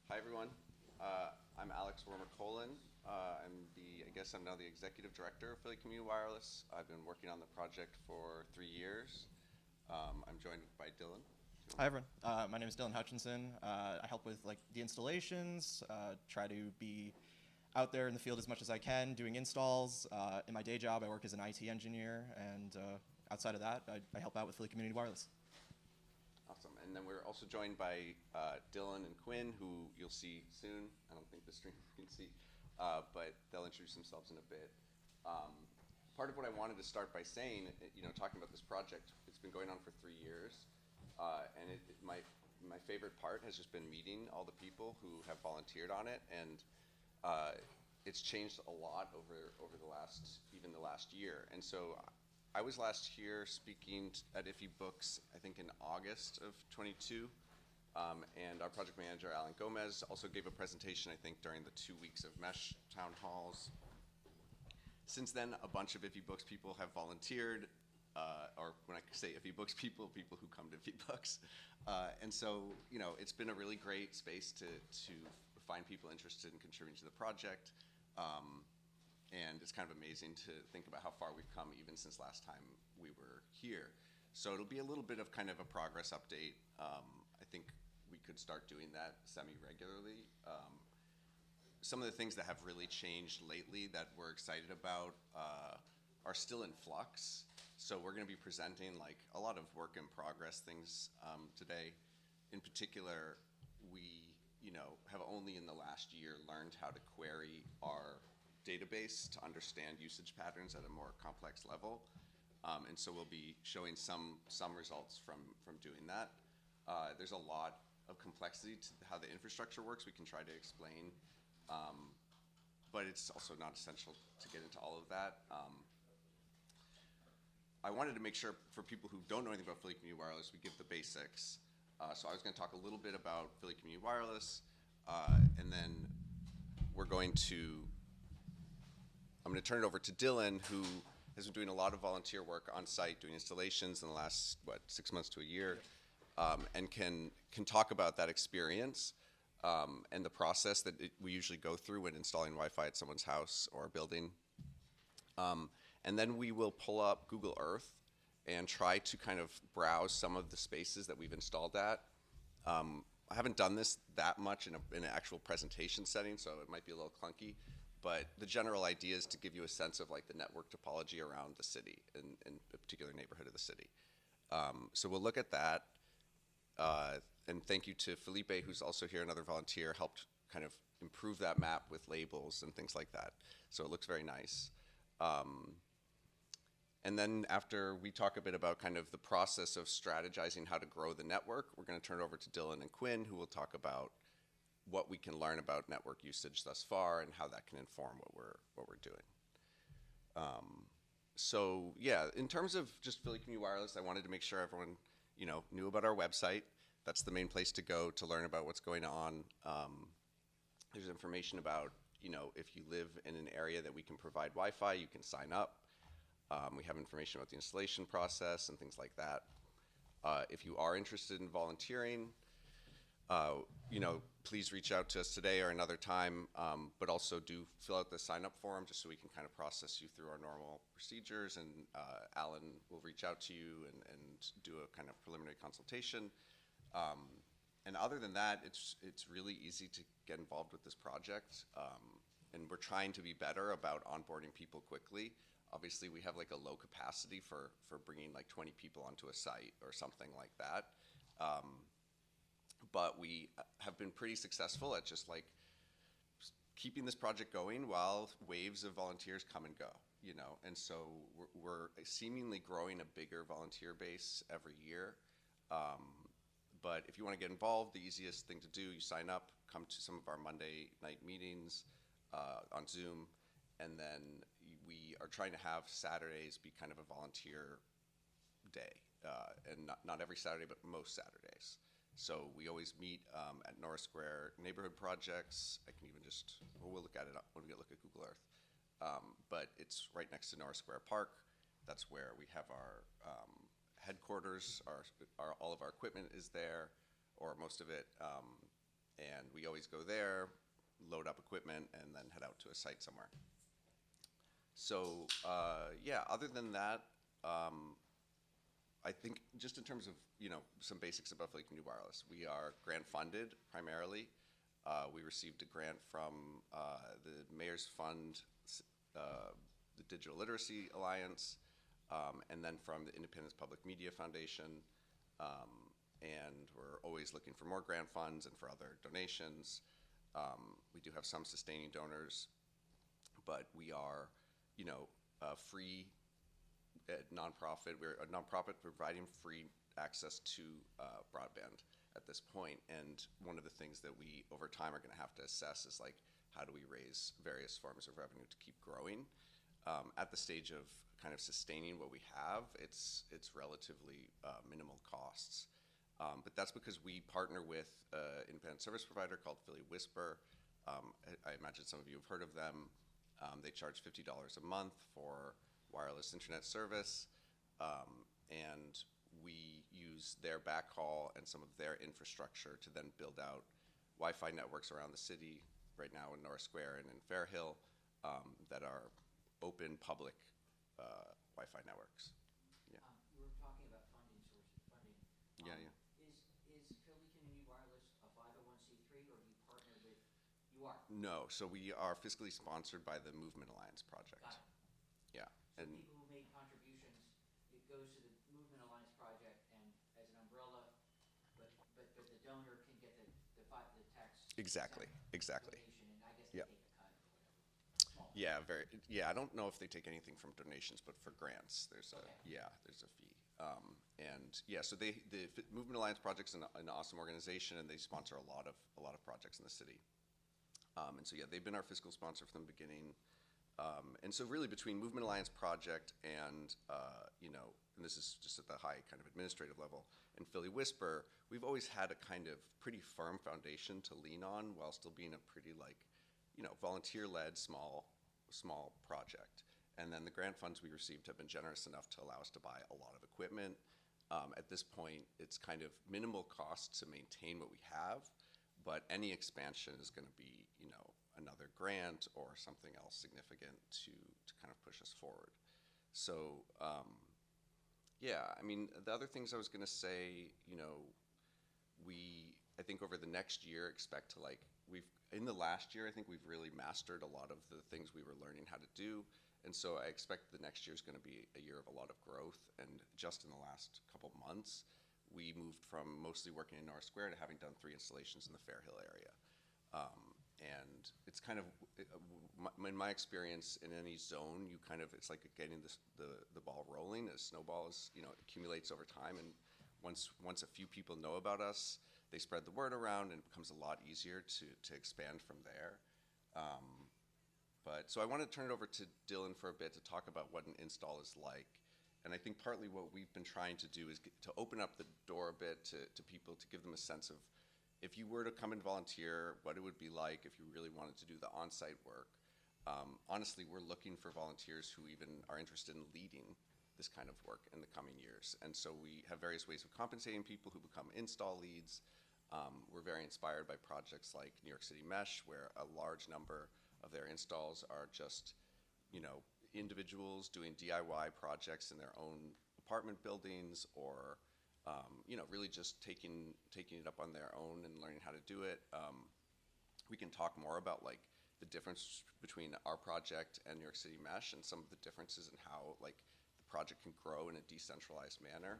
Hi everyone. I'm Alex Wermer-Colan. I'm now the executive director of Philly Community Wireless. I've been working on the project for 3 years. I'm joined by Dylan. Hi everyone. My name is Dylan Hutchinson. I help with the installations. Try to be out there in the field as much as I can, doing installs. In my day job, I work as an IT engineer, and outside of that, I help out with Philly Community Wireless. Awesome. And then we're also joined by Dylan and Quinn, who you'll see soon. I don't think the stream can see, but they'll introduce themselves in a bit. Part of what I wanted to start by saying, talking about this project, it's been going on for 3 years. My favorite part has just been meeting all the people who have volunteered on it, and it's changed a lot over the last year. And so I was last year speaking at Iffy Books, I think in August of 22, and our project manager, Alan Gomez, also gave a presentation, I think, during the 2 weeks of MESH town halls. Since then, a bunch of Iffy Books people have volunteered, or when I say Iffy Books people who come to Iffy Books. And so, it's been a really great space to find people interested in contributing to the project. And it's kind of amazing to think about how far we've come even since last time we were here. So it'll be a little bit of kind of a progress update. I think we could start doing that semi-regularly. Some of the things that have really changed lately that we're excited about are still in flux. So we're going to be presenting a lot of work in progress things today. In particular, we have only in the last year learned how to query our database to understand usage patterns at a more complex level. And so we'll be showing some results from doing that. There's a lot of complexity to how the infrastructure works we can try to explain. But it's also not essential to get into all of that. I wanted to make sure for people who don't know anything about Philly Community Wireless, we give the basics. So I was going to talk a little bit about Philly Community Wireless, and then I'm going to turn it over to Dylan, who has been doing a lot of volunteer work on site, doing installations in the last, 6 months to a year, and can talk about that experience and the process that we usually go through when installing Wi-Fi at someone's house or building. And then we will pull up Google Earth and try to kind of browse some of the spaces that we've installed at. I haven't done this that much in an actual presentation setting, so it might be a little clunky. But the general idea is to give you a sense of the network topology around the city, in a particular neighborhood of the city. So we'll look at that. And thank you to Felipe, who's also here, another volunteer, helped kind of improve that map with labels and things like that. So it looks very nice. And then after we talk a bit about kind of the process of strategizing how to grow the network, we're going to turn it over to Dylan and Quinn, who will talk about what we can learn about network usage thus far and how that can inform what we're doing. So yeah, in terms of just Philly Community Wireless, I wanted to make sure everyone knew about our website. That's the main place to go to learn about what's going on. There's information about if you live in an area that we can provide Wi-Fi, you can sign up. We have information about the installation process and things like that. If you are interested in volunteering, please reach out to us today or another time, but also do fill out the sign-up form just so we can kind of process you through our normal procedures, and Alan will reach out to you and do a kind of preliminary consultation. And other than that, it's really easy to get involved with this project, and we're trying to be better about onboarding people quickly. Obviously, we have a low capacity for bringing 20 people onto a site or something like that. But we have been pretty successful at just keeping this project going while waves of volunteers come and go, And so we're seemingly growing a bigger volunteer base every year. But if you want to get involved, the easiest thing to do, you sign up, come to some of our Monday night meetings on Zoom, and then we are trying to have Saturdays be kind of a volunteer day, and not every Saturday, but most Saturdays. So we always meet at Norris Square neighborhood projects. I can even we'll look at it when we look at Google Earth. But it's right next to Norris Square Park. That's where we have our headquarters. All of our equipment is there, or most of it. and we always go there, load up equipment, and then head out to a site somewhere. So yeah, other than that, I think just in terms of some basics about Philly Community Wireless, we are grant funded primarily. We received a grant from the Mayor's Fund, the Digital Literacy Alliance, and then from the Independence Public Media Foundation. And we're always looking for more grant funds and for other donations. We do have some sustaining donors, but we are, a free nonprofit. We're a nonprofit providing free access to broadband at this point. And one of the things that we, over time, are going to have to assess is like, how do we raise various forms of revenue to keep growing? At the stage of kind of sustaining what we have, it's relatively minimal costs. But that's because we partner with an independent service provider called Philly Whisper. I imagine some of you have heard of them. They charge $50 a month for wireless internet service, and we use their backhaul and some of their infrastructure to then build out Wi-Fi networks around the city, right now in North Square and in Fairhill, that are open, public Wi-Fi networks. You were talking about funding. Yeah. Is Philly Community Wireless a 501c3, or do you partner with? You are. No, so we are fiscally sponsored by the Movement Alliance Project. Got it. Yeah, So and people who made contributions, it goes to the Movement Alliance Project and as an umbrella, but the donor can get the tax. exactly. Donation, and I guess they Yep. take a cut or whatever. Small. Yeah, I don't know if they take anything from donations, but for grants, there's a fee. And yeah, so the Movement Alliance Project's an awesome organization, and they sponsor a lot of projects in the city. And so yeah, they've been our fiscal sponsor from the beginning. And so really between Movement Alliance Project and and this is just at the high kind of administrative level, and Philly Whisper, we've always had a kind of pretty firm foundation to lean on while still being a pretty volunteer-led small project. And then the grant funds we received have been generous enough to allow us to buy a lot of equipment. At this point, it's kind of minimal cost to maintain what we have, but any expansion is going to be, another grant or something else significant to kind of push us forward. So, yeah, I mean, the other things I was going to say, I think over the next year expect to in the last year, I think we've really mastered a lot of the things we were learning how to do. And so I expect the next year is going to be a year of a lot of growth. And just in the last couple months, we moved from mostly working in North Square to having done 3 installations in the Fairhill area. And it's kind of, in my experience, in any zone, it's like getting the ball rolling. As snowballs, accumulates over time. And once a few people know about us, they spread the word around, and it becomes a lot easier to expand from there. So I want to turn it over to Dylan for a bit to talk about what an install is like. And I think partly what we've been trying to do is to open up the door a bit to people, to give them a sense of, if you were to come and volunteer, what it would be like if you really wanted to do the on-site work. Honestly, we're looking for volunteers who even are interested in leading this kind of work in the coming years. And so we have various ways of compensating people who become install leads. We're very inspired by projects like New York City Mesh, where a large number of their installs are just, individuals doing DIY projects in their own apartment buildings, or really just taking it up on their own and learning how to do it. We can talk more about the difference between our project and New York City Mesh, and some of the differences in how the project can grow in a decentralized manner,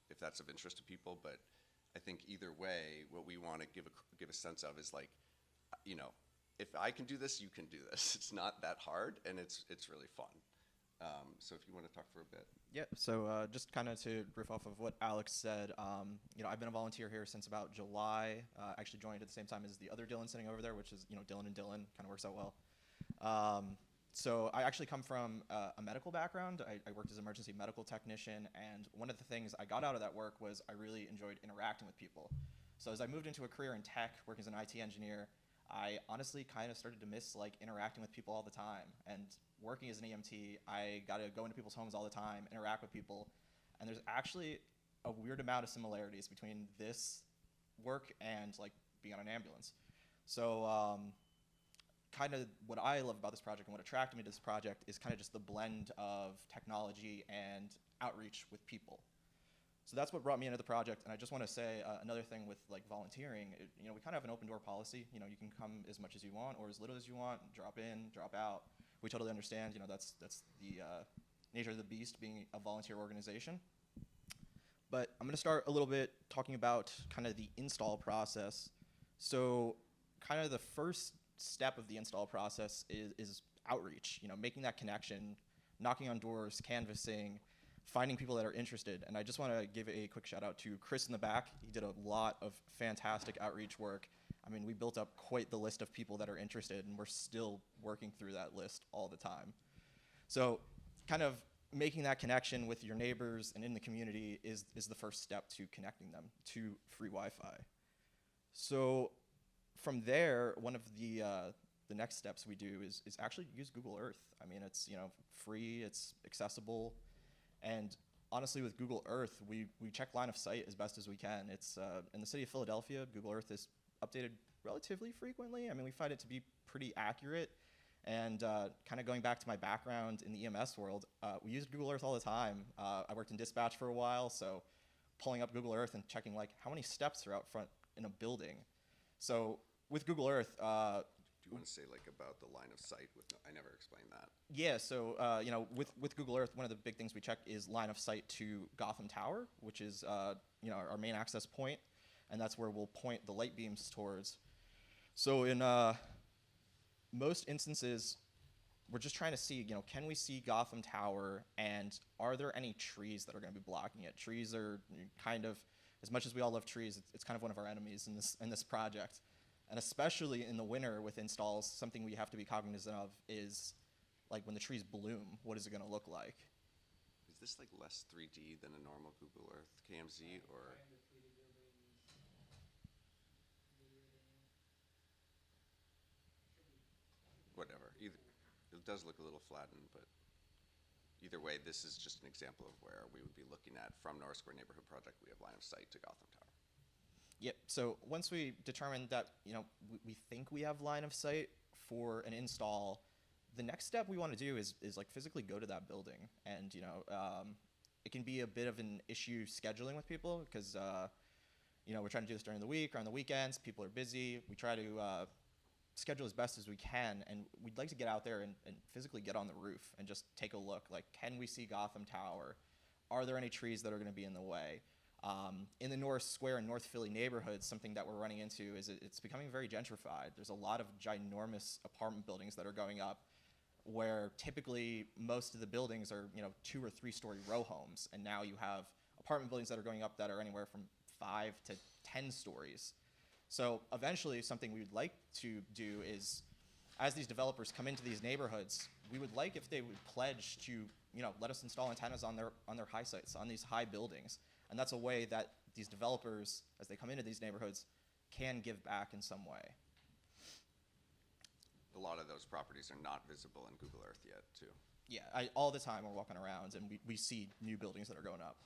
if that's of interest to people. But I think either way, what we want to give a sense of is if I can do this, you can do this. It's not that hard, and it's really fun. So if you want to talk for a bit. Yeah, so just kind of to riff off of what Alex said, I've been a volunteer here since about July. Actually joined at the same time as the other Dylan sitting over there, which is, Dylan and Dylan, kind of works out well. So I actually come from a medical background. I worked as an emergency medical technician, and one of the things I got out of that work was I really enjoyed interacting with people. So as I moved into a career in tech, working as an IT engineer, I honestly kind of started to miss interacting with people all the time. And working as an EMT, I got to go into people's homes all the time, interact with people, and there's actually a weird amount of similarities between this work and being on an ambulance. So kind of what I love about this project and what attracted me to this project is kind of just the blend of technology and outreach with people. So that's what brought me into the project. And I just want to say another thing with like volunteering, we kind of have an open door policy. You can come as much as you want or as little as you want, drop in, drop out. We totally understand, that's the nature of the beast being a volunteer organization. But I'm going to start a little bit talking about kind of the install process. So kind of the first step of the install process is outreach, making that connection, knocking on doors, canvassing, finding people that are interested. And I just want to give a quick shout out to Chris in the back. He did a lot of fantastic outreach work. I mean, we built up quite the list of people that are interested, and we're still working through that list all the time. So kind of making that connection with your neighbors and in the community is the first step to connecting them to free Wi-Fi. So from there, one of the next steps we do is actually use Google Earth. I mean, it's free, it's accessible, and honestly, with Google Earth, we check line of sight as best as we can. It's in the city of Philadelphia, Google Earth is updated relatively frequently. I mean, we find it to be pretty accurate. And kind of going back to my background in the EMS world, we used Google Earth all the time. I worked in dispatch for a while, so pulling up Google Earth and checking like how many steps are out front in a building. So with Google Earth, do you want to say like about the line of sight? I never explained that. Yeah, so with Google Earth, one of the big things we check is line of sight to Gotham Tower, which is our main access point, and that's where we'll point the light beams towards. So in most instances, we're just trying to see, can we see Gotham Tower, and are there any trees that are going to be blocking it? Trees are kind of, as much as we all love trees, it's kind of one of our enemies in this project. And especially in the winter with installs, something we have to be cognizant of is, like, when the trees bloom, what is it going to look like? Is this like less 3D than a normal Google Earth KMZ, or? Whatever. It does look a little flattened, but either way, this is just an example of where we would be looking at from North Square Neighborhood Project. We have line of sight to Gotham Tower. Yep. So once we determine that we think we have line of sight for an install, the next step we want to do is like physically go to that building, and it can be a bit of an issue scheduling with people because we're trying to do this during the week or on the weekends. People are busy. We try to schedule as best as we can, and we'd like to get out there and physically get on the roof and just take a look. Like, can we see Gotham Tower? Are there any trees that are going to be in the way? In the North Square and North Philly neighborhoods, something that we're running into is it's becoming very gentrified. There's a lot of ginormous apartment buildings that are going up where typically most of the buildings are 2 or 3 story row homes, and now you have apartment buildings that are going up that are anywhere from 5 to 10 stories. So eventually something we would like to do is, as these developers come into these neighborhoods, we would like if they would pledge to let us install antennas on their high sites, on these high buildings. And that's a way that these developers, as they come into these neighborhoods, can give back in some way. A lot of those properties are not visible in Google Earth yet, too. Yeah, all the time we're walking around and we see new buildings that are going up.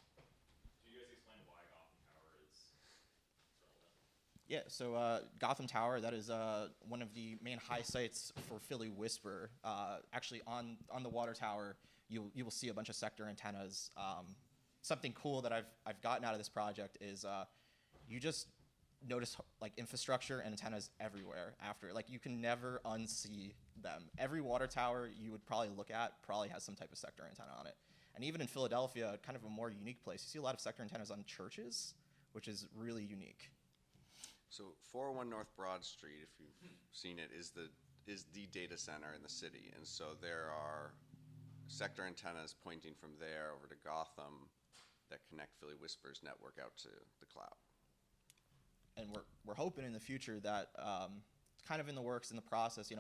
Do you guys explain why Gotham Tower is relevant? Yeah, so Gotham Tower, that is one of the main high sites for Philly Whisper. Actually, on the water tower, you will see a bunch of sector antennas. Something cool that I've gotten out of this project is you just notice like infrastructure and antennas everywhere after. Like, you can never unsee them. Every water tower you would probably look at probably has some type of sector antenna on it. And even in Philadelphia, kind of a more unique place, you see a lot of sector antennas on churches, which is really unique. So 401 North Broad Street, if you've seen it, is the data center in the city, and so there are sector antennas pointing from there over to Gotham that connect Philly Whisper's network out to the cloud. And we're hoping in the future that kind of in the works, in the process,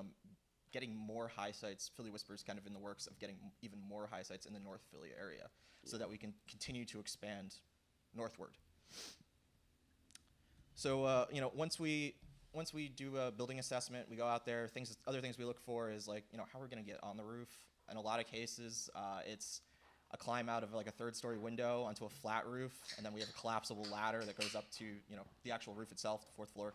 getting more high sites. Philly Whisper's kind of in the works of getting even more high sites in the North Philly area, so that we can continue to expand northward. So once we do a building assessment, we go out there. Other things we look for is like how we're going to get on the roof. In a lot of cases, it's a climb out of like a 3rd-story window onto a flat roof, and then we have a collapsible ladder that goes up to the actual roof itself, the 4th floor.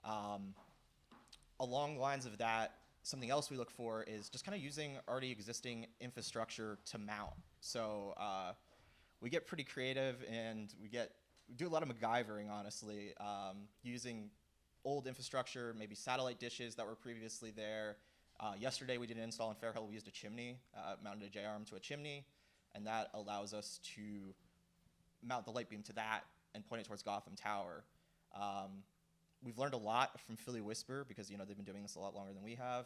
Along the lines of that, something else we look for is just kind of using already existing infrastructure to mount. So we get pretty creative, and we do a lot of MacGyvering, honestly, using old infrastructure, maybe satellite dishes that were previously there. Yesterday we did an install in Fairhill. We used a chimney, mounted a J-arm to a chimney, and that allows us to mount the light beam to that and point it towards Gotham Tower. We've learned a lot from Philly Whisper because they've been doing this a lot longer than we have,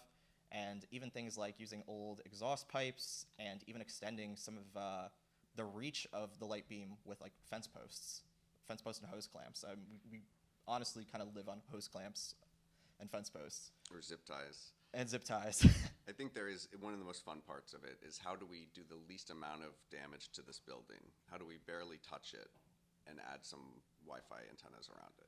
and even things like using old exhaust pipes and even extending some of the reach of the light beam with like fence posts and hose clamps. We honestly kind of live on hose clamps and fence posts. Or zip ties. And zip ties. I think there is one of the most fun parts of it is how do we do the least amount of damage to this building? How do we barely touch it and add some Wi-Fi antennas around it,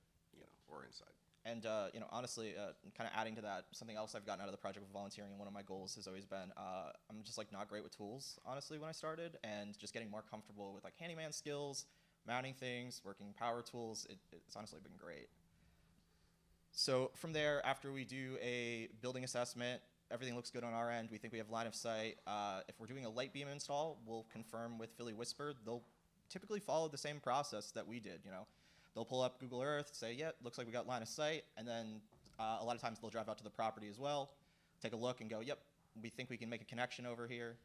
or inside? And honestly, kind of adding to that, something else I've gotten out of the project with volunteering, and one of my goals has always been, I'm just like not great with tools, honestly, when I started, and just getting more comfortable with like handyman skills, mounting things, working power tools. It's honestly been great. So from there, after we do a building assessment, everything looks good on our end. We think we have line of sight. If we're doing a light beam install, we'll confirm with Philly Whisper. They'll typically follow the same process that we did. They'll pull up Google Earth, say, yeah, looks like we got line of sight, and then a lot of times they'll drive out to the property as well, take a look and go, yep, we think we can make a connection over here,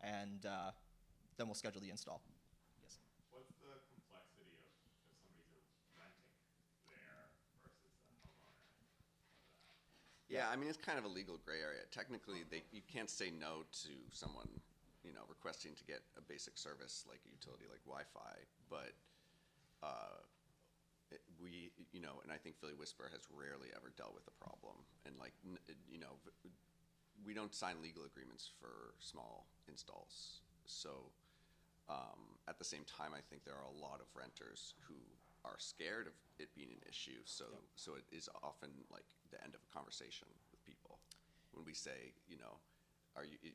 and then we'll schedule the install. Yes. What's the complexity of if somebody's renting there versus a homeowner? Yeah, I mean, it's kind of a legal gray area. Technically, you can't say no to someone, requesting to get a basic service like a utility like Wi-Fi, but and I think Philly Whisper has rarely ever dealt with a problem. And we don't sign legal agreements for small installs. So at the same time, I think there are a lot of renters who are scared of it being an issue. So it is often like the end of a conversation with people when we say, do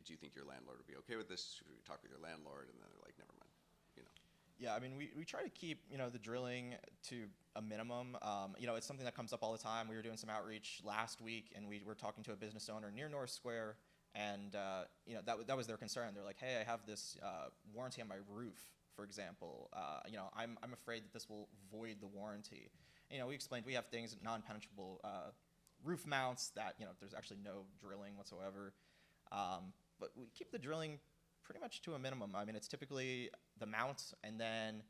you think your landlord would be okay with this? Should we talk with your landlord? And then they're like, never mind. Yeah, I mean, we try to keep, the drilling to a minimum. It's something that comes up all the time. We were doing some outreach last week, and we were talking to a business owner near North Square, and, that was their concern. They're like, hey, I have this warranty on my roof, for example. I'm afraid that this will void the warranty. We explained we have things, non-penetrable roof mounts that, there's actually no drilling whatsoever. But we keep the drilling pretty much to a minimum. I mean, it's typically the mount, and then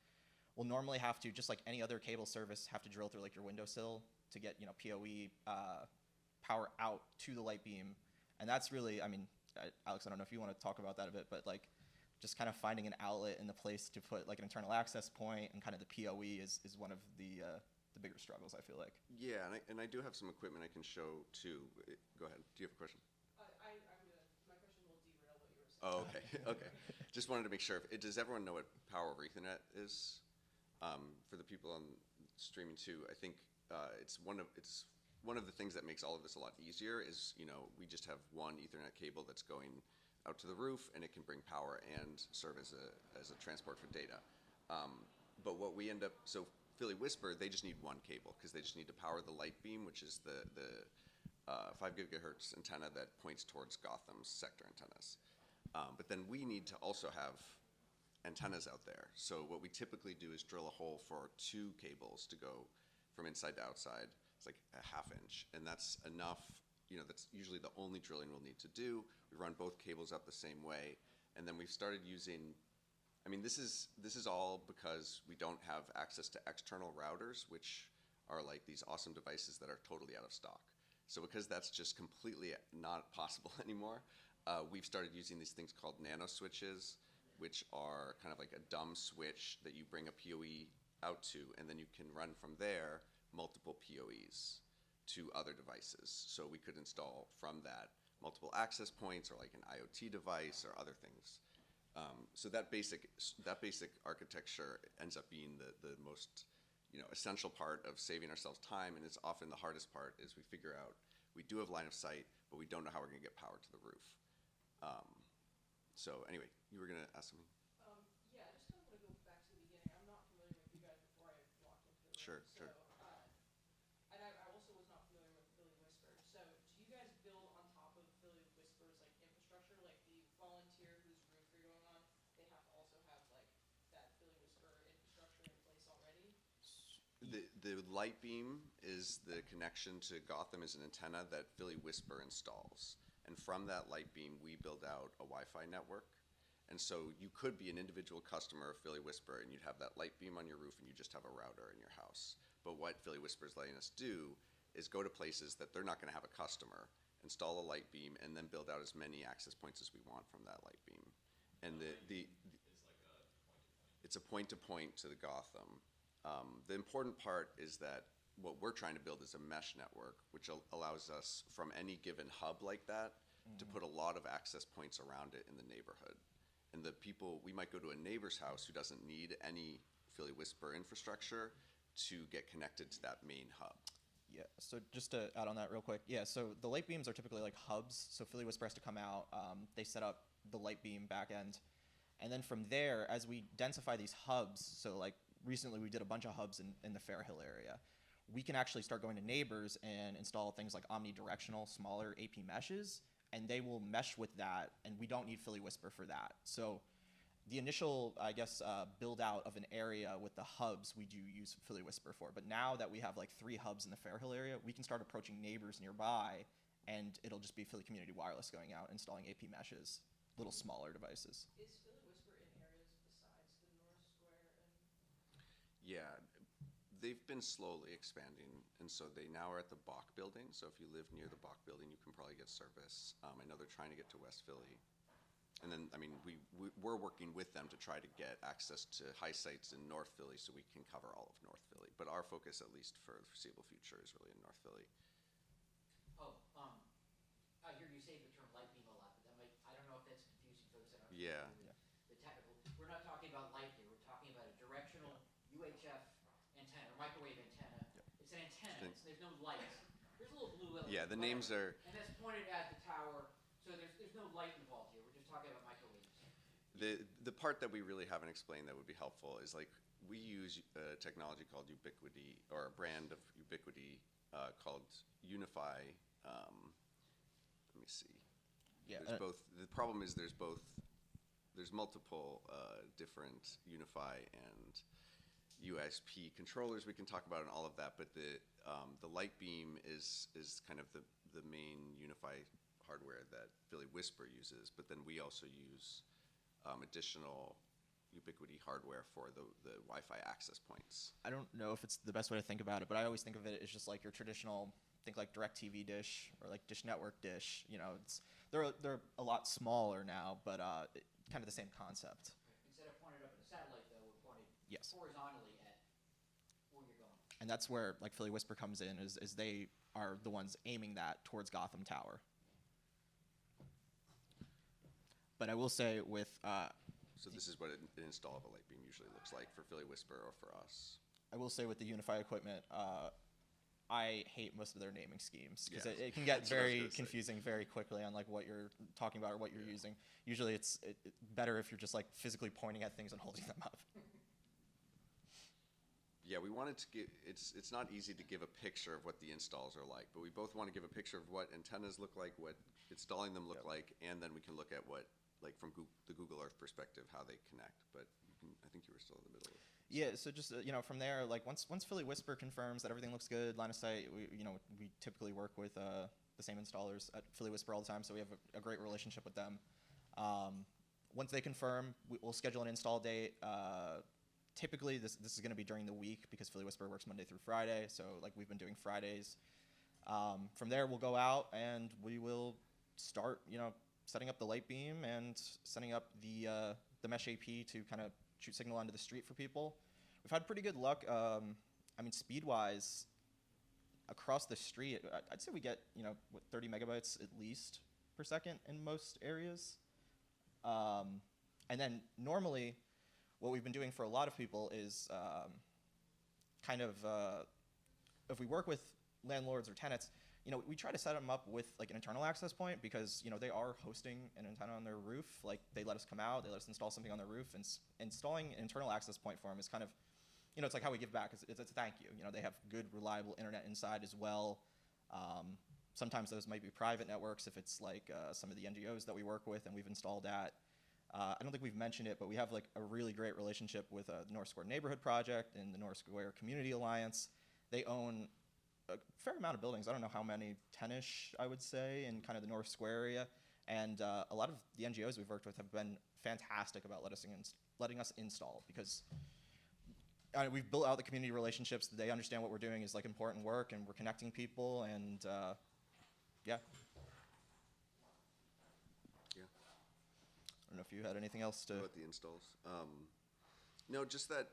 we'll normally have to, just like any other cable service, have to drill through like your windowsill to get, PoE power out to the light beam. And that's really, I mean, Alex, I don't know if you want to talk about that a bit, but like just kind of finding an outlet and the place to put like an internal access point and kind of the PoE is one of the bigger struggles, I feel like. Yeah, and I do have some equipment I can show too. Go ahead. Do you have a question? My question will derail what you were saying. Oh, okay. Okay. Just wanted to make sure. Does everyone know what Power over Ethernet is? For the people on streaming too, I think it's one of the things that makes all of this a lot easier. Is we just have one Ethernet cable that's going out to the roof, and it can bring power and serve as a transport for data. But what we end up Philly Whisper, they just need one cable because they just need to power the light beam, which is the 5 gigahertz antenna that points towards Gotham's sector antennas. But then we need to also have antennas out there. So what we typically do is drill a hole for 2 cables to go from inside to outside. It's like a ½ inch, and that's enough. That's usually the only drilling we'll need to do. We run both cables up the same way, and then we've started using. I mean, this is all because we don't have access to external routers, which are like these awesome devices that are totally out of stock. So because that's just completely not possible anymore, we've started using these things called nano switches, which are kind of like a dumb switch that you bring a PoE out to, and then you can run from there multiple PoEs to other devices. So we could install from that multiple access points or like an IoT device or other things. So that basic architecture ends up being the most essential part of saving ourselves time, and it's often the hardest part is we figure out we do have line of sight, but we don't know how we're going to get power to the roof. So anyway, you were going to ask something? Yeah, I just kind of want to go back to the beginning. I'm not familiar with you guys before I walked into the room. Sure. And I also was not familiar The light beam is the connection to Gotham as an antenna that Philly Whisper installs. And from that light beam, we build out a Wi-Fi network. And so you could be an individual customer of Philly Whisper and you'd have that light beam on your roof and you just have a router in your house. But what Philly Whisper is letting us do is go to places that they're not going to have a customer, install a light beam, and then build out as many access points as we want from that light beam. And it's a point-to-point to the Gotham. The important part is that what we're trying to build is a mesh network, which allows us from any given hub like that to put a lot of access points around it in the neighborhood. And the people, we might go to a neighbor's house who doesn't need any Philly Whisper infrastructure to get connected to that main hub. Yeah, so just to add on that real quick, yeah, so the light beams are typically like hubs, so Philly Whisper has to come out, they set up the light beam back end, and then from there, as we densify these hubs, so like recently we did a bunch of hubs in the Fair Hill area, we can actually start going to neighbors and install things like omnidirectional, smaller AP meshes, and they will mesh with that, and we don't need Philly Whisper for that. So the initial, I guess, build out of an area with the hubs, we do use Philly Whisper for. But now that we have like 3 hubs in the Fair Hill area, we can start approaching neighbors nearby, and it'll just be Philly Community Wireless going out, installing AP meshes, little smaller devices. Is Philly Whisper in areas besides the North Square and? Yeah, they've been slowly expanding, and so they now are at the Bach building. So if you live near the Bach building, you can probably get service. I know they're trying to get to West Philly. And then, I mean, we're working with them to try to get access to high sites in North Philly so we can cover all of North Philly. But our focus, at least for the foreseeable future, is really in North Philly. Oh, I hear you say the term light beam a lot, but that might, I don't know if that's confusing folks that aren't Yeah. familiar with the technical. We're not talking about light here, we're talking about a directional UHF antenna, or microwave antenna. It's an antenna, there's no lights. There's a little blue element. Yeah, the names are. And that's pointed at the tower, so there's no light involved here, we're just talking about microwaves. The part that we really haven't explained that would be helpful is like we use a technology called Ubiquity, or a brand of Ubiquity called Unify. Let me see. Yeah. There's both. The problem is there's multiple different Unify and USP controllers we can talk about and all of that, but the light beam is kind of the main Unify hardware that Philly Whisper uses, but then we also use additional Ubiquity hardware for the Wi-Fi access points. I don't know if it's the best way to think about it, but I always think of it as just like your traditional, think like DirecTV dish or like Dish Network dish. You know, they're a lot smaller now, but kind of the same concept. Instead of pointed up at a satellite, though, we're pointed Yes. horizontally at where you're going. And that's where like Philly Whisper comes in, is they are the ones aiming that towards Gotham Tower. But I will say with So this is what an install of a light beam usually looks like for Philly Whisper or for us. I will say with the Unify equipment, I hate most of their naming schemes because Yeah. it can get That's what I was very gonna say. confusing very quickly on like what you're talking about or what you're using. Usually it's better if you're just like physically pointing at things and holding them up. Yeah, we wanted to give, it's not easy to give a picture of what the installs are like, but we both want to give a picture of what antennas look like, what installing them look like, and then we can look at what, like from the Google Earth perspective, how they connect. But I think you were still in the middle of it. Yeah, so just from there, like once Philly Whisper confirms that everything looks good, line of sight, we typically work with the same installers at Philly Whisper all the time, so we have a great relationship with them. Once they confirm, we'll schedule an install date. Typically, this is going to be during the week because Philly Whisper works Monday through Friday, so like we've been doing Fridays. From there, we'll go out and we will start, setting up the light beam and setting up the mesh AP to kind of shoot signal onto the street for people. We've had pretty good luck. I mean, speed-wise, across the street, I'd say we get 30 megabytes at least per second in most areas. And then normally, what we've been doing for a lot of people is if we work with landlords or tenants, we try to set them up with like an internal access point because they are hosting an antenna on their roof. Like they let us come out, they let us install something on their roof, and installing an internal access point for them is kind of, it's like how we give back. It's a thank you. They have good, reliable internet inside as well. Sometimes those might be private networks if it's like some of the NGOs that we work with and we've installed at. I don't think we've mentioned it, but we have like a really great relationship with the North Square Neighborhood Project and the North Square Community Alliance. They own a fair amount of buildings. I don't know how many, 10-ish, I would say, in kind of the North Square area. And a lot of the NGOs we've worked with have been fantastic about letting us install, because we've built out the community relationships. They understand what we're doing is like important work, and we're connecting people, and yeah. Yeah. I don't know if you had anything else to. About the installs. No, just that,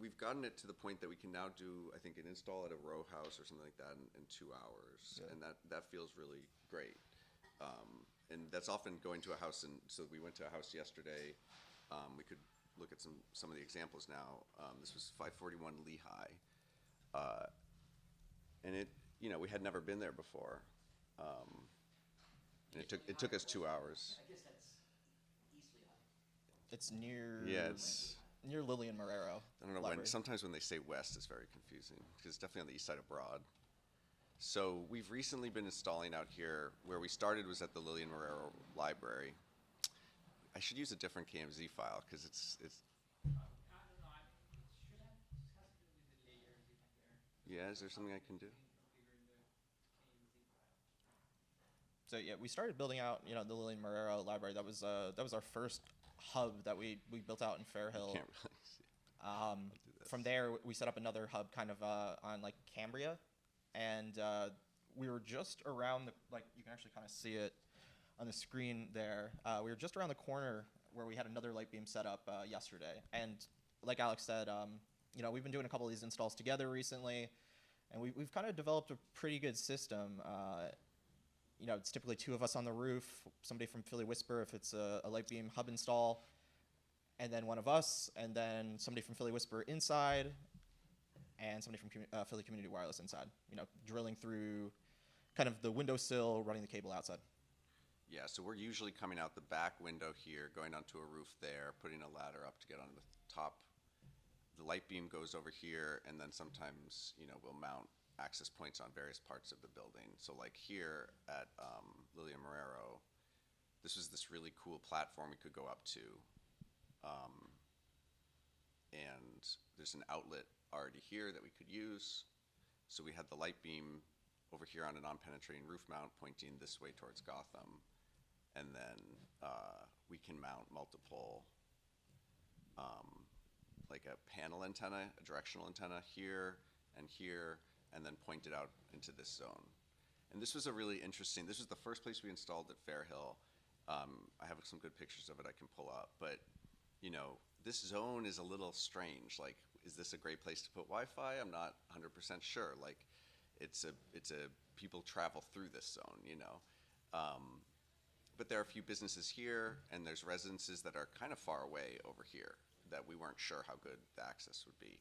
we've gotten it to the point that we can now do, I think, an install at a row house or something like that in 2 hours. Yeah. And that feels really great. And that's often going to a house, and so we went to a house yesterday. We could look at some of the examples now. This was 541 Lehigh. And we had never been there before. And it took us 2 hours. I guess that's East Lehigh. It's near. Yeah, it's. Near Lillian Marrero. I don't know Library. Sometimes when they say west, it's very confusing because it's definitely on the east side of Broad. So we've recently been installing out here. Where we started was at the Lillian Marrero Library. I should use a different KMZ file because it's. I don't know, it should have, just has to do with the layers you have there. Yeah, is there something I can do? So yeah, we started building out, the Lillian Marrero Library. That was our first hub that we built out in Fairhill. Can't really see. Do this. From there, we set up another hub kind of on like Cambria, and we were just around you can actually kind of see it on the screen there. We were just around the corner where we had another light beam set up yesterday, and like Alex said, we've been doing a couple of these installs together recently, and we've kind of developed a pretty good system. It's typically 2 of us on the roof, somebody from Philly Whisper if it's a light beam hub install, and then 1 of us, and then somebody from Philly Whisper inside, and somebody from Philly Community Wireless inside, drilling through kind of the windowsill, running the cable outside. Yeah, so we're usually coming out the back window here, going onto a roof there, putting a ladder up to get onto the top. The light beam goes over here, and then sometimes, we'll mount access points on various parts of the building. So like here at Lillian Marrero, this was this really cool platform we could go up to. And there's an outlet already here that we could use. So we had the light beam over here on a non-penetrating roof mount pointing this way towards Gotham. And then we can mount multiple, like a panel antenna, a directional antenna here, and then point it out into this zone. And this was this was the first place we installed at Fairhill. I have some good pictures of it I can pull up, but this zone is a little strange. Like, is this a great place to put Wi-Fi? I'm not 100% sure. Like, people travel through this zone, But there are a few businesses here, and there's residences that are kind of far away over here that we weren't sure how good the access would be.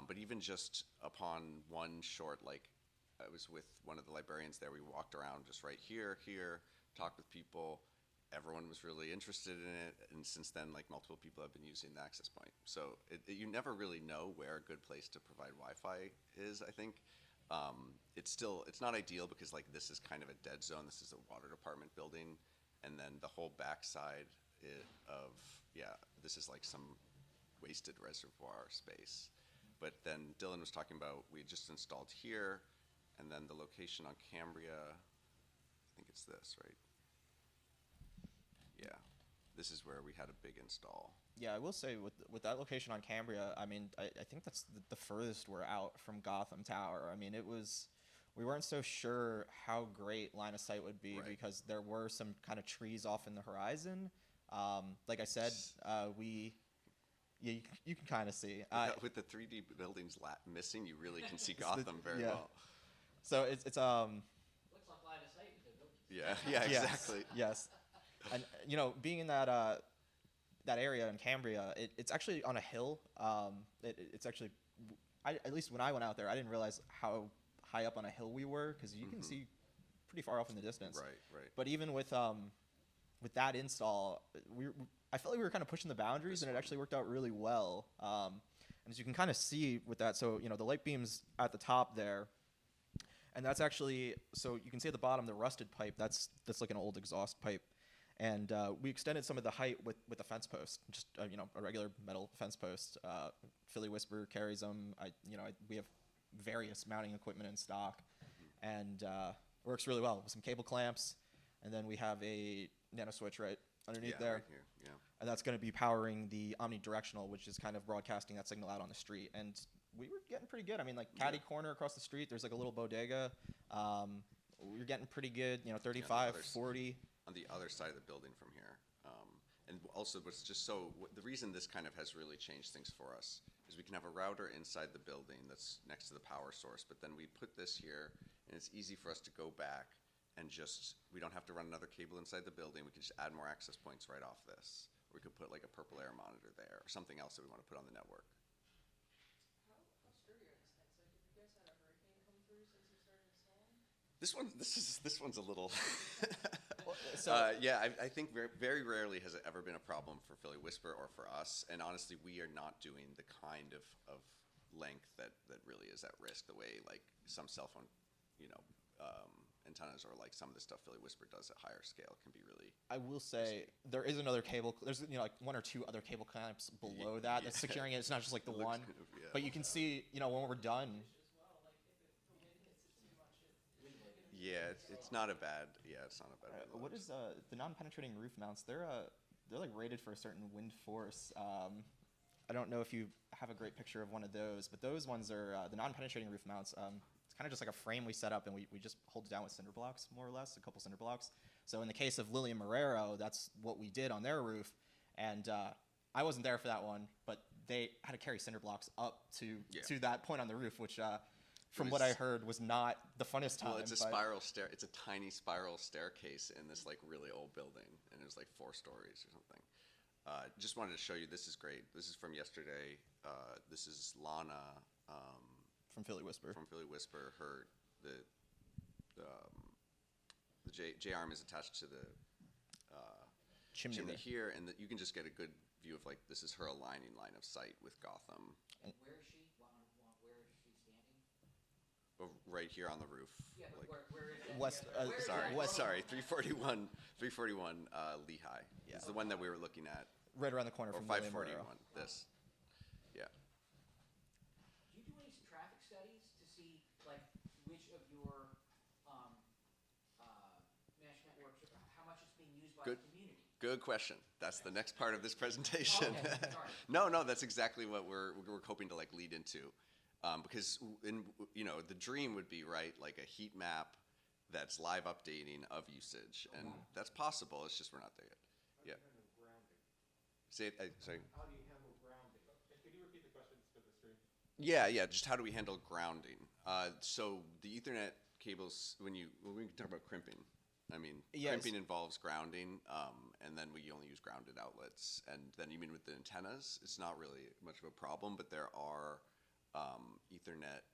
But even just upon one short, I was with one of the librarians there, we walked around just right here, talked with people. Everyone was really interested in it, and since then, multiple people have been using the access point. So you never really know where a good place to provide Wi-Fi is, I think. It's not ideal because this is kind of a dead zone. This is a water department building, and then the whole backside this is some wasted reservoir space. But then Dylan was talking about, we just installed here, and then the location on Cambria, I think it's this, right? Yeah, this is where we had a big install. Yeah, I will say with that location on Cambria, I mean, I think that's the furthest we're out from Gotham Tower. I mean, we weren't so sure how great line of sight would be, Right. because there were some kind of trees off in the horizon. Like I said, you can kind of see. With the 3D buildings missing, you really can see Gotham very yeah. well. So it's Looks like line of sight with the buildings. Yeah, yes, exactly. Yes, and being in that area in Cambria, it's actually on a hill. It's actually, at least when I went out there, I didn't realize how high up on a hill we were, because you can see pretty far off in the distance. Right. But even with that install, I felt like we were kind of pushing the boundaries, and it actually worked out really well. And as you can kind of see with that, so the light beam's at the top there, and that's actually, so you can see at the bottom the rusted pipe. That's like an old exhaust pipe, And we extended some of the height with a fence post, just a regular metal fence post. Philly Whisper carries them. We have various mounting equipment in stock, and works really well with some cable clamps. And then we have a nano switch right underneath there, right here, yeah. and that's going to be powering the omnidirectional, which is kind of broadcasting that signal out on the street. And we were getting pretty good. I mean, like Caddy Corner across the street, there's like a little bodega. We were getting pretty good, 35, 40. On the other side of the building from here. And also, what's just so, the reason this kind of has really changed things for us is we can have a router inside the building that's next to the power source, but then we put this here, and it's easy for us to go back and we don't have to run another cable inside the building. We can just add more access points right off this. Or we could put like a purple air monitor there, or something else that we want to put on the network. How sturdy are these things? Like, have you guys had a hurricane come through since you started installing? This one's a little. So yeah, I think very rarely has it ever been a problem for Philly Whisper or for us. And honestly, we are not doing the kind of length that really is at risk. The way like some cell phone, antennas, or like some of the stuff Philly Whisper does at higher scale can be really. I will say there is another cable. There's like one or two other cable clamps below that that's securing it. It's not just like the It looks one, kind of, yeah. but you can see when we're done. As well, like if the wind hits it too much, Yeah, it's not a bad. Yeah, it's not a bad. What is the non-penetrating roof mounts? They're like rated for a certain wind force. I don't know if you have a great picture of one of those, but those ones are the non-penetrating roof mounts. It's kind of just like a frame we set up, and we just hold it down with cinder blocks, more or less, a couple cinder blocks. So in the case of Lillian Marrero, that's what we did on their roof, and I wasn't there for that one, but they had to carry cinder blocks up to that point on the roof, which from what I heard was not the funnest time. Well, it's a spiral stair. It's a tiny spiral staircase in this like really old building, and it was like 4 stories or something. Just wanted to show you. This is great. This is from yesterday. This is Lana from Philly Whisper. From Philly Whisper. The J arm is attached to the chimney there. here, and you can just get a good view of like this is her aligning line of sight with Gotham. Where is she? Where is she standing? Right here on the roof. Yeah, but like, where is that? West- Yeah, where is that? Sorry, 341 Lehigh. Yeah. Is the one that we were looking at. Right around the corner Or from Lillian 541, Marrero. this. Yeah. Do you do any traffic studies to see like which of your mesh networks, how much it's being used by Good. the community? Good question. That's the next part of this presentation. Okay, sorry. No, that's exactly what we're hoping to like lead into. Because the dream would be, right, like a heat map that's live updating of usage. And that's possible. It's just we're not there yet. Yeah. Say it, sorry. How do you handle grounding? Could you repeat the question for the stream? Yeah. Just how do we handle grounding? So the Ethernet cables, when we talk about crimping, I mean, Yes. crimping involves grounding, and then we only use grounded outlets. And then you mean with the antennas, it's not really much of a problem, but there are Ethernet.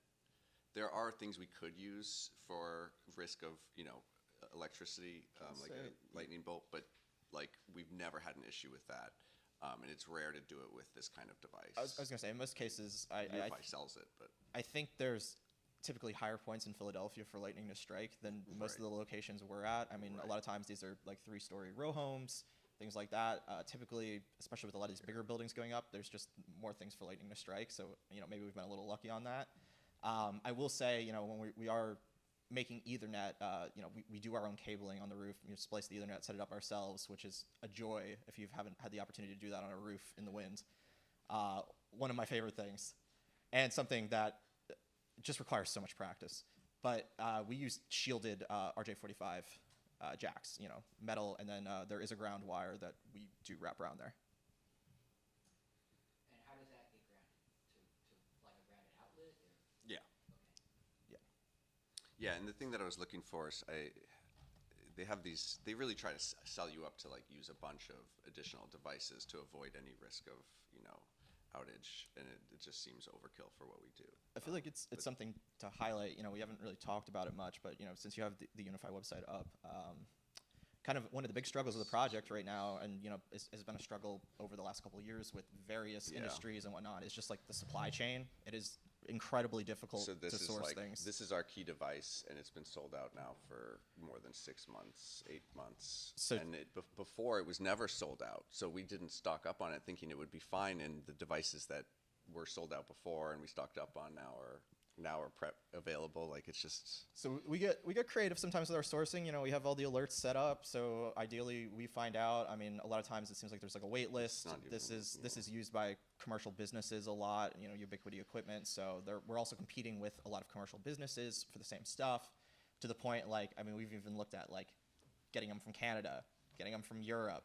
There are things we could use for risk of electricity, like a lightning bolt, but like we've never had an issue with that. And it's rare to do it with this kind of device. I was going to say, in most cases, UFI sells it, but I think there's typically higher points in Philadelphia for lightning to strike than most of the locations we're at. I mean, a lot of times these are like 3-story row homes, things like that. Typically, especially with a lot of these bigger buildings going up, there's just more things for lightning to strike. So, maybe we've been a little lucky on that. I will say, when we are making Ethernet, we do our own cabling on the roof. We splice the Ethernet, set it up ourselves, which is a joy if you haven't had the opportunity to do that on a roof in the wind. One of my favorite things, and something that just requires so much practice. But we use shielded RJ45 jacks, metal, and then there is a ground wire that we do wrap around there. And how does that get grounded? To like a grounded outlet? Or? yeah. Okay. Yeah, and the thing that I was looking for is they really try to sell you up to like use a bunch of additional devices to avoid any risk of, outage, and it just seems overkill for what we do. I feel like it's something to highlight. We haven't really talked about it much, but since you have the Unify website up, kind of one of the big struggles of the project right now, and has been a struggle over the last couple of years with various industries and whatnot, is just like the supply chain. incredibly difficult So this to is source like, things. this is our key device, and it's been sold out now for more than 6 months, 8 months. So- And before, it was never sold out. So we didn't stock up on it thinking it would be fine, and the devices that were sold out before and we stocked up on now are available. Like, it's just, So we get creative sometimes with our sourcing. You know, we have all the alerts set up. So ideally, we find out. I mean, a lot of times it seems like there's like a wait list. not This even- is used by commercial businesses a lot. You know, Ubiquity equipment. So we're also competing with a lot of commercial businesses for the same stuff. To the point, like, I mean, we've even looked at like getting them from Canada, getting them from Europe.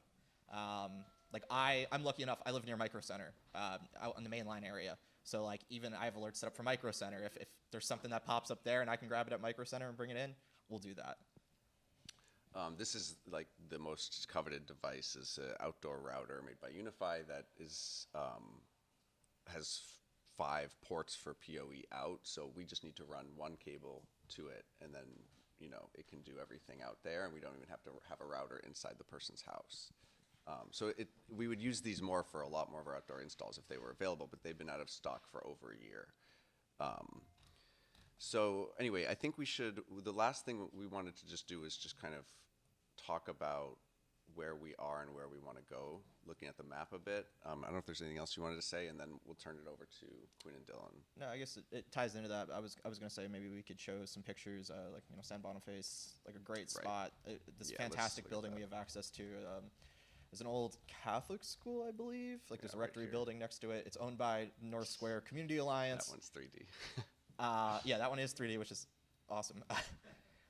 Like I'm lucky enough. I live near Micro Center, out in the mainline area. So like even I have alerts set up for Micro Center. If there's something that pops up there and I can grab it at Micro Center and bring it in, we'll do that. this is like the most coveted device is an outdoor router made by Unify that is has 5 ports for PoE out. So we just need to run one cable to it, and then it can do everything out there, and we don't even have to have a router inside the person's house. So we would use these more for a lot more of our outdoor installs if they were available, but they've been out of stock for over a year. So anyway, I think the last thing we wanted to just do is just kind of talk about where we are and where we want to go, looking at the map a bit. I don't know if there's anything else you wanted to say, and then we'll turn it over to Quinn and Dylan. No, I guess it ties into that. I was gonna say maybe we could show some pictures, like San Boniface, like a great spot. This Yeah, let's fantastic look at building that. we have access to. There's an old Catholic school, I believe. Like there's a Yeah, right rectory here. building next to it. It's owned by North Square Community Alliance. That one's 3D. Yeah, that one is 3D, which is awesome.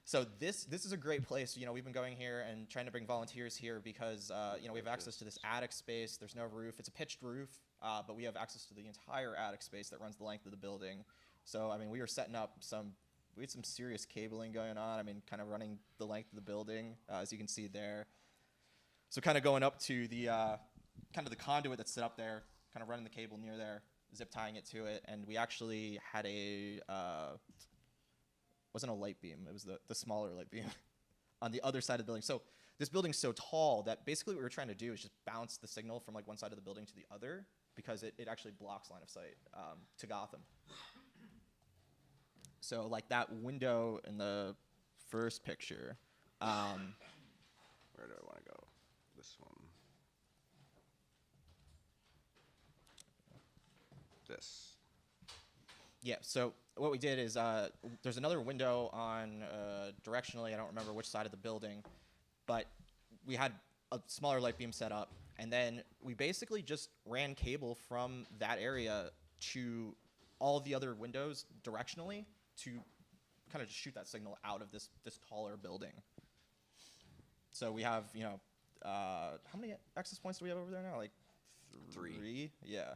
So this is a great place. We've been going here and trying to bring volunteers here because we have access to this attic space. There's no roof. It's a pitched roof, but we have access to the entire attic space that runs the length of the building. So I mean, we were setting up we had some serious cabling going on. I mean, kind of running the length of the building, as you can see there. So kind of going up to the kind of the conduit that's set up there, kind of running the cable near there, zip tying it to it, and we actually had wasn't a light beam. It was the smaller light beam on the other side of the building. So this building's so tall that basically what we were trying to do is just bounce the signal from like one side of the building to the other because it actually blocks line of sight to Gotham. So like that window in the first picture. Where do I want to go? This one. This. Yeah, so what we did is there's another window on directionally, I don't remember which side of the building, but we had a smaller light beam set up, and then we basically just ran cable from that area to all of the other windows directionally to kind of just shoot that signal out of this taller building. So we have, how many access points do we have over there now? Like 3? Yeah.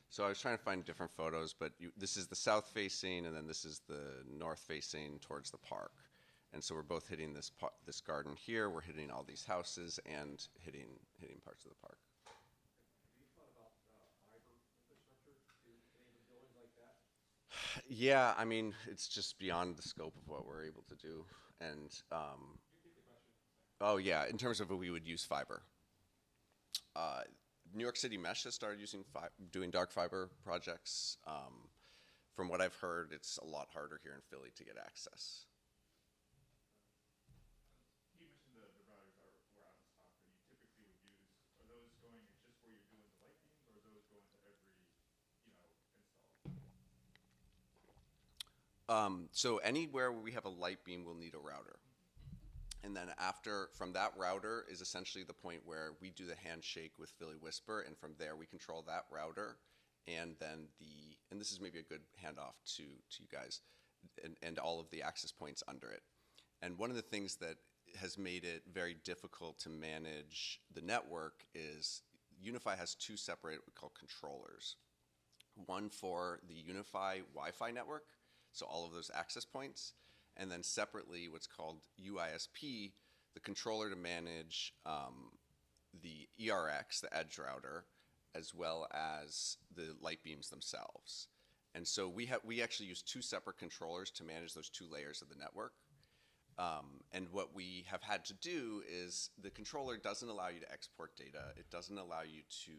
So I was trying to find different photos, but this is the south facing, and then this is the north facing towards the park. And so we're both hitting this garden here. We're hitting all these houses and hitting parts of the park. Have you thought about fiber infrastructure to enable buildings like that? Yeah, I mean, it's just beyond the scope of what we're able to do. And oh yeah, in terms of what we would use fiber. New York City Mesh has started doing dark fiber projects. From what I've heard, it's a lot harder here in Philly to get access. You mentioned the routers were out of stock that you typically would use. Are those going just where you're doing the light beams, or are those going to every, install? So anywhere where we have a light beam, we'll need a router. And then from that router is essentially the point where we do the handshake with Philly Whisper, and from there we control that router, and then and this is maybe a good handoff to you guys, and all of the access points under it. And one of the things that has made it very difficult to manage the network is Unify has 2 separate what we call controllers. One for the Unify Wi-Fi network, so all of those access points, and then separately what's called UISP, the controller to manage the ERX, the edge router, as well as the light beams themselves. And so we actually use 2 separate controllers to manage those 2 layers of the network. And what we have had to do is the controller doesn't allow you to export data. It doesn't allow you to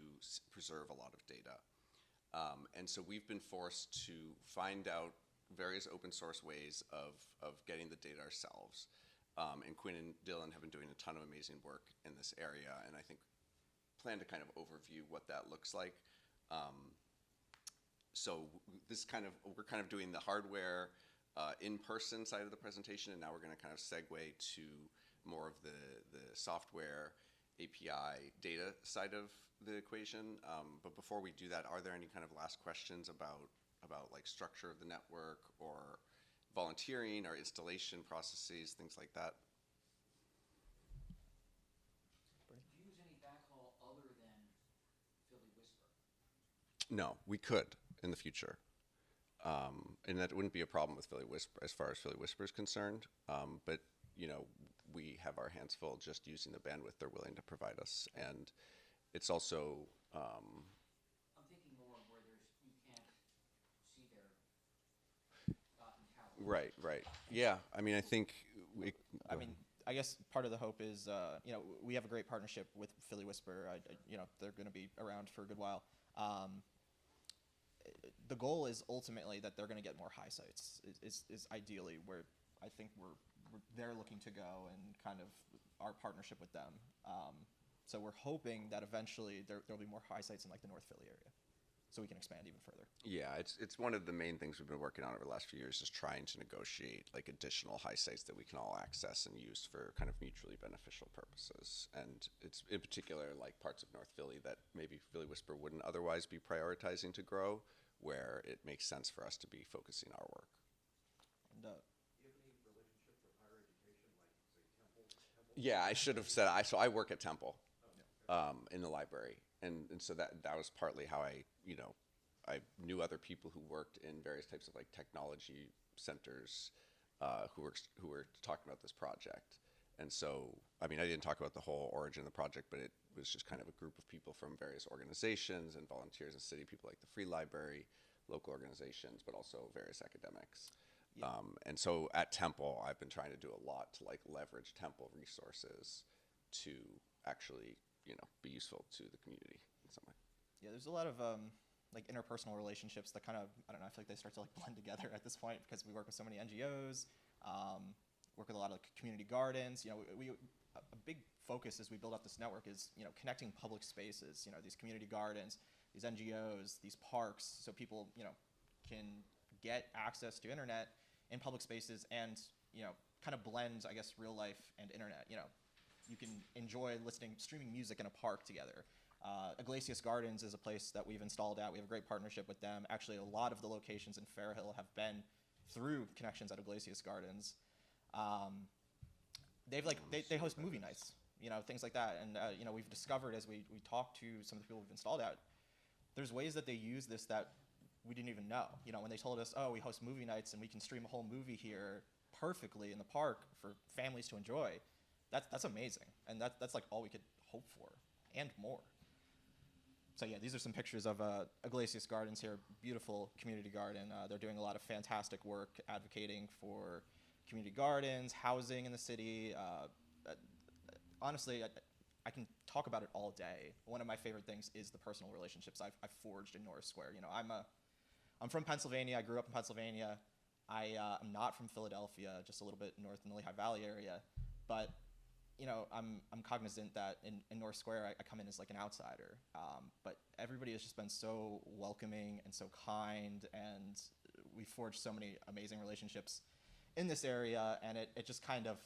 preserve a lot of data. And so we've been forced to find out various open source ways of getting the data ourselves. And Quinn and Dylan have been doing a ton of amazing work in this area, and I think plan to kind of overview what that looks like. So we're kind of doing the hardware in-person side of the presentation, and now we're going to kind of segue to more of the software API data side of the equation. But before we do that, are there any kind of last questions about like structure of the network or volunteering or installation processes, things like that? Do you use any backhaul other than Philly Whisper? No, we could in the future. And that wouldn't be a problem with Philly Whisper as far as Philly Whisper is concerned. But, we have our hands full just using the bandwidth they're willing to provide us. And it's also, I'm thinking more where you can't see their dot and tower. right. Yeah, I mean, I think I guess part of the hope is, we have a great partnership with Philly Whisper. They're going to be around for a good while. The goal is ultimately that they're going to get more high sites. Is ideally where I think they're looking to go, and kind of our partnership with them. So we're hoping that eventually there'll be more high sites in like the North Philly area, so we can expand even further. yeah, it's one of the main things we've been working on over the last few years, is trying to negotiate like additional high sites that we can all access and use for kind of mutually beneficial purposes. And it's in particular like parts of North Philly that maybe Philly Whisper wouldn't otherwise be prioritizing to grow, where it makes sense for us to be focusing our work. And, Do you have any relationships with higher education, like, say, Temple? Yeah, I should have said, so I work at Temple in the library. And so that was partly how I knew other people who worked in various types of like technology centers who were talking about this project. And so, I mean, I didn't talk about the whole origin of the project, but it was just kind of a group of people from various organizations and volunteers in city, people like the Free Library, local organizations, but also various academics. Yeah. And so at Temple, I've been trying to do a lot to like leverage Temple resources to actually, be useful to the community in some way. Yeah, there's a lot of like interpersonal relationships that kind of, I don't know, I feel like they start to like blend together at this point, because we work with so many NGOs, work with a lot of community gardens. A big focus as we build up this network is, connecting public spaces, these community gardens, these NGOs, these parks, so people, can get access to internet in public spaces and, kind of blend, I guess, real life and internet. You can enjoy streaming music in a park together. Iglesias Gardens is a place that we've installed at. We have a great partnership with them. Actually, a lot of the locations in Fairhill have been through connections at Iglesias Gardens. They host movie nights, things like that. And we've discovered as we talk to some of the people we've installed at, there's ways that they use this that we didn't even know. When they told us, oh, we host movie nights and we can stream a whole movie here perfectly in the park for families to enjoy. That's amazing, and that's like all we could hope for and more. So yeah, these are some pictures of Iglesias Gardens here, beautiful community garden. They're doing a lot of fantastic work advocating for community gardens, housing in the city. Honestly, I can talk about it all day. One of my favorite things is the personal relationships I've forged in North Square. I'm from Pennsylvania. I grew up in Pennsylvania. I'm not from Philadelphia, just a little bit north in the Lehigh Valley area, but I'm cognizant that in North Square I come in as like an outsider, but everybody has just been so welcoming and so kind, and we forged so many amazing relationships in this area, and it just kind of,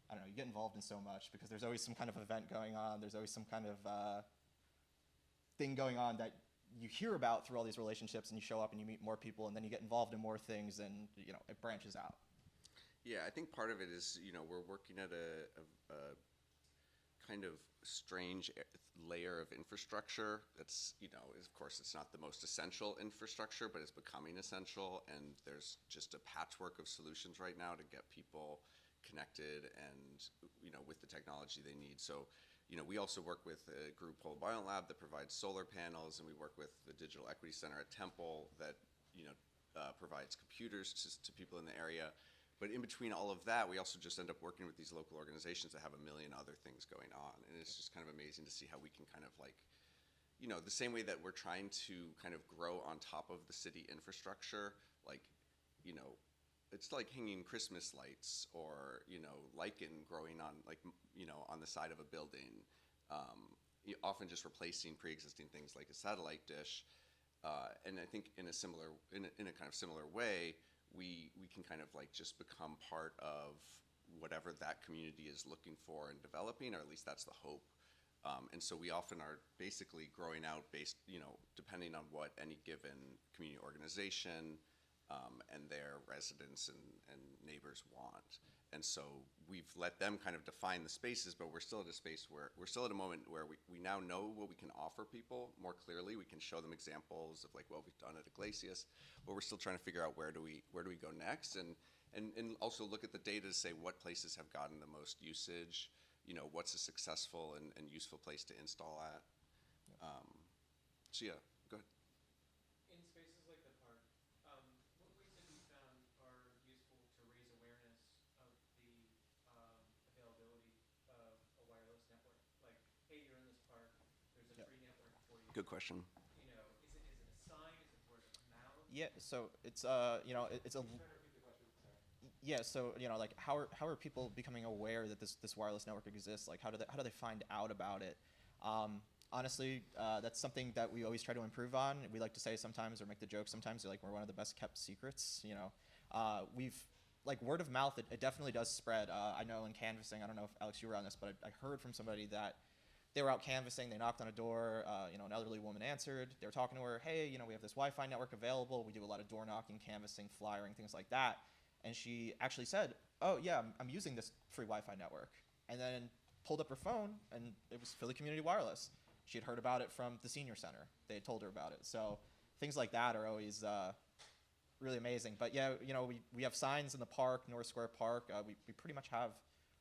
I don't know, you get involved in so much because there's always some kind of event going on, there's always some kind of thing going on that you hear about through all these relationships, and you show up and you meet more people, and then you get involved in more things, and it branches out. Yeah, I think part of it is, we're working at a kind of strange layer of infrastructure that's, of course, it's not the most essential infrastructure, but it's becoming essential, and there's just a patchwork of solutions right now to get people connected and, with the technology they need. So, we also work with a group called Violent Lab that provides solar panels, and we work with the Digital Equity Center at Temple that, provides computers to people in the area. But in between all of that, we also just end up working with these local organizations that have a million other things going on. And it's just kind of amazing to see how we can kind of like the same way that we're trying to kind of grow on top of the city infrastructure, like, it's like hanging Christmas lights or, lichen growing on, like, on the side of a building, often just replacing pre-existing things like a satellite dish. And I think in a kind of similar way, we can kind of like just become part of whatever that community is looking for and developing, or at least that's the hope. And so we often are basically growing out based, depending on what any given community organization and their residents and neighbors want. And so we've let them kind of define the spaces, but we're still at a space where we're still at a moment where we now know what we can offer people more clearly. We can show them examples of like what we've done at Iglesias, but we're still trying to figure out where do we go next, and also look at the data to say what places have gotten the most usage, what's a successful and useful place to install at. So yeah, go ahead. In spaces like the park, what ways have you found are useful to raise awareness of the availability of a wireless network? Like, hey, you're in this park, there's a free network for you. Good question. Is it a sign? Is it word of mouth? Yeah, so it's it's a Trying to repeat the question, sorry. yeah, so like how are people becoming aware that this wireless network exists? Like how do they find out about it? Honestly, that's something that we always try to improve on. We like to say sometimes, or make the joke sometimes, like we're one of the best kept secrets. We've like word of mouth. It definitely does spread. I know in canvassing, I don't know if Alex you were on this, but I heard from somebody that they were out canvassing. They knocked on a door. An elderly woman answered. They were talking to her. Hey, we have this Wi-Fi network available. We do a lot of door knocking, canvassing, flyering, things like that. And she actually said, "Oh yeah, I'm using this free Wi-Fi network," and then pulled up her phone, and it was Philly Community Wireless. She had heard about it from the senior center. They had told her about it. So things like that are always really amazing. But yeah, we have signs in the park, North Square Park. We pretty much have,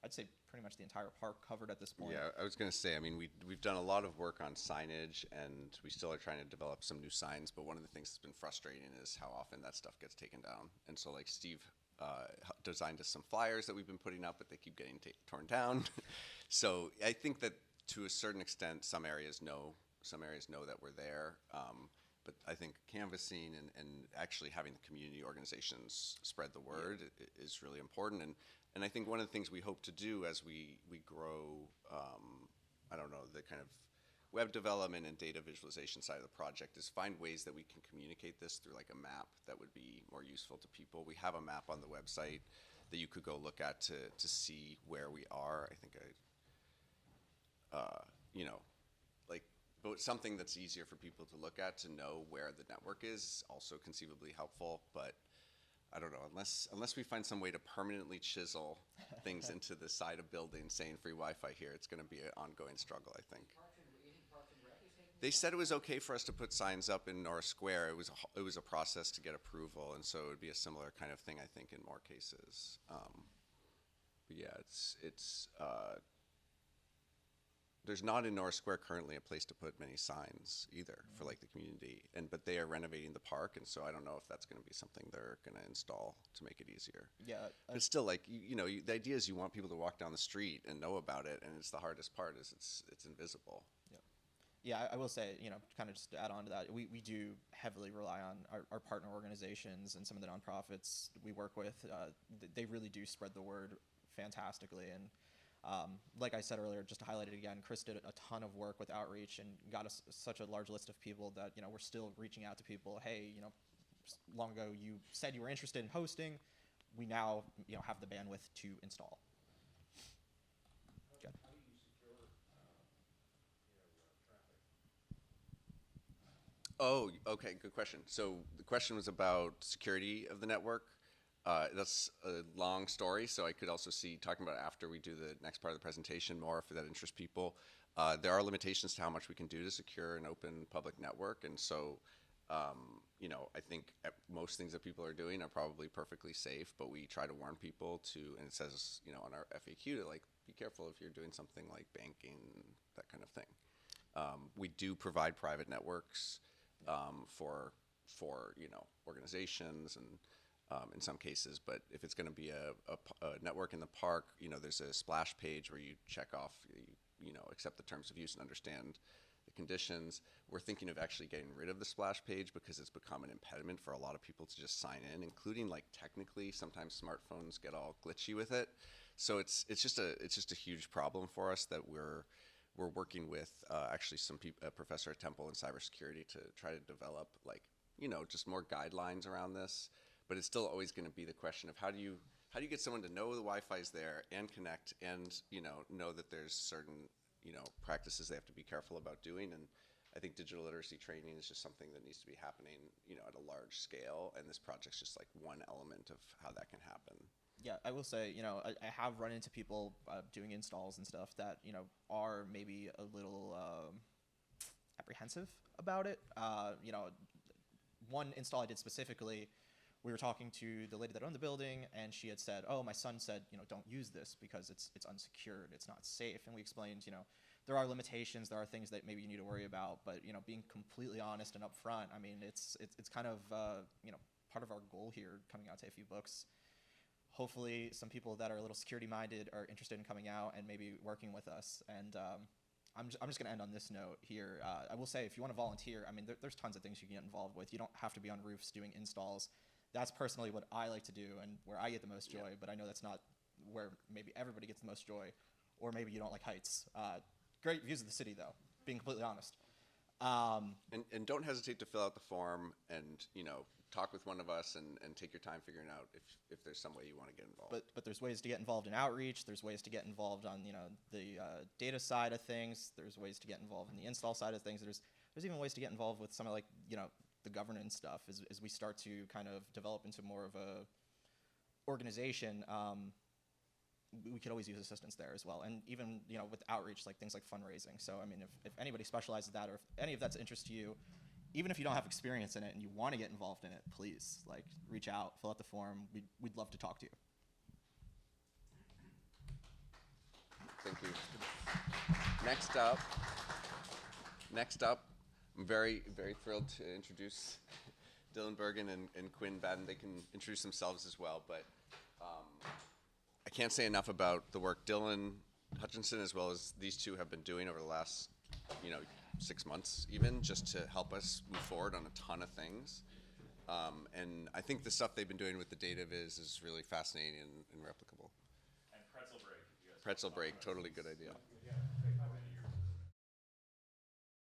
I'd say, pretty much the entire park covered at this point. Yeah, I was going to say, I mean, we've done a lot of work on signage, and we still are trying to develop some new signs, but one of the things that's been frustrating is how often that stuff gets taken down. And so, like, Steve designed us some flyers that we've been putting up, but they keep getting torn down. So I think that to a certain extent, some areas know that we're there. But I think canvassing and actually having the community organizations spread the word is really important. And I think one of the things we hope to do as we grow, the kind of web development and data visualization side of the project is find ways that we can communicate this through like a map that would be more useful to people. We have a map on the website that you could go look at to see where we are. I think but something that's easier for people to look at, to know where the network is, also conceivably helpful. But I don't know, unless we find some way to permanently chisel things into the side of buildings saying free Wi-Fi here, it's going to be an ongoing struggle, I think. You think Parks and Rec is taking They said it was okay for us to put signs up in North Square. It was a process to get approval, and so it would be a similar kind of thing, I think, in more cases. But yeah, it's there's not in North Square currently a place to put many signs either for like the community, but they are renovating the park, and so I don't know if that's going to be something they're going to install to make it easier. Yeah, But still, like the idea is you want people to walk down the street and know about it, and it's the hardest part is it's invisible. Yeah, I will say, kind of just to add on to that, we do heavily rely on our partner organizations and some of the nonprofits we work with. They really do spread the word fantastically. And like I said earlier, just to highlight it again, Chris did a ton of work with outreach and got us such a large list of people that, we're still reaching out to people. Hey, long ago you said you were interested in hosting. We now, have the bandwidth to install. How do you secure, traffic? Oh, okay, good question. So the question was about security of the network. That's a long story, so I could also see talking about it after we do the next part of the presentation more if that interests people. There are limitations to how much we can do to secure an open public network, and so I think most things that people are doing are probably perfectly safe, but we try to warn people to, and it says on our FAQ to like be careful if you're doing something like banking, that kind of thing. We do provide private networks for organizations and in some cases, but if it's going to be a network in the park, there's a splash page where you check off, accept the terms of use and understand the conditions. We're thinking of actually getting rid of the splash page because it's become an impediment for a lot of people to just sign in, including like technically sometimes smartphones get all glitchy with it. So it's just a huge problem for us that we're working with actually a professor at Temple in cybersecurity to try to develop like, just more guidelines around this. But it's still always going to be the question of how do you get someone to know the Wi-Fi is there and connect and know that there's certain practices they have to be careful about doing. And I think digital literacy training is just something that needs to be happening at a large scale, and this project's just like one element of how that can happen. Yeah, I will say, I have run into people doing installs and stuff that, are maybe a little apprehensive about it. One install I did specifically, we were talking to the lady that owned the building, and she had said, "Oh, my son said, don't use this because it's unsecured, it's not safe." And we explained, there are limitations, there are things that maybe you need to worry about, but being completely honest and upfront. I mean, it's kind of part of our goal here coming out to Iffy Books. Hopefully, some people that are a little security minded are interested in coming out and maybe working with us. And I'm just going to end on this note here. I will say, if you want to volunteer, I mean, there's tons of things you can get involved with. You don't have to be on roofs doing installs. That's personally what I like to do and where I get the most joy, but I know that's not where maybe everybody gets the most joy, or maybe you don't like heights. Great views of the city, though, being completely honest. And don't hesitate to fill out the form and, talk with one of us and take your time figuring out if there's some way you want to get involved. But there's ways to get involved in outreach. There's ways to get involved on, the data side of things. There's ways to get involved in the install side of things. There's even ways to get involved with some of, like, the governance stuff as we start to kind of develop into more of a organization. We could always use assistance there as well, and even with outreach, like things like fundraising. So I mean, if anybody specializes in that, or if any of that's interest to you, even if you don't have experience in it and you want to get involved in it, please reach out, fill out the form. We'd love to talk to you. Thank you. Next up, I'm very, very thrilled to introduce Dylan Bergen and Quinn Baden. They can introduce themselves as well, but I can't say enough about the work Dylan Hutchinson as well as these two have been doing over the last 6 months, even just to help us move forward on a ton of things. And I think the stuff they've been doing with the data viz is really fascinating and replicable. And pretzel break. If you guys Pretzel break, totally good idea.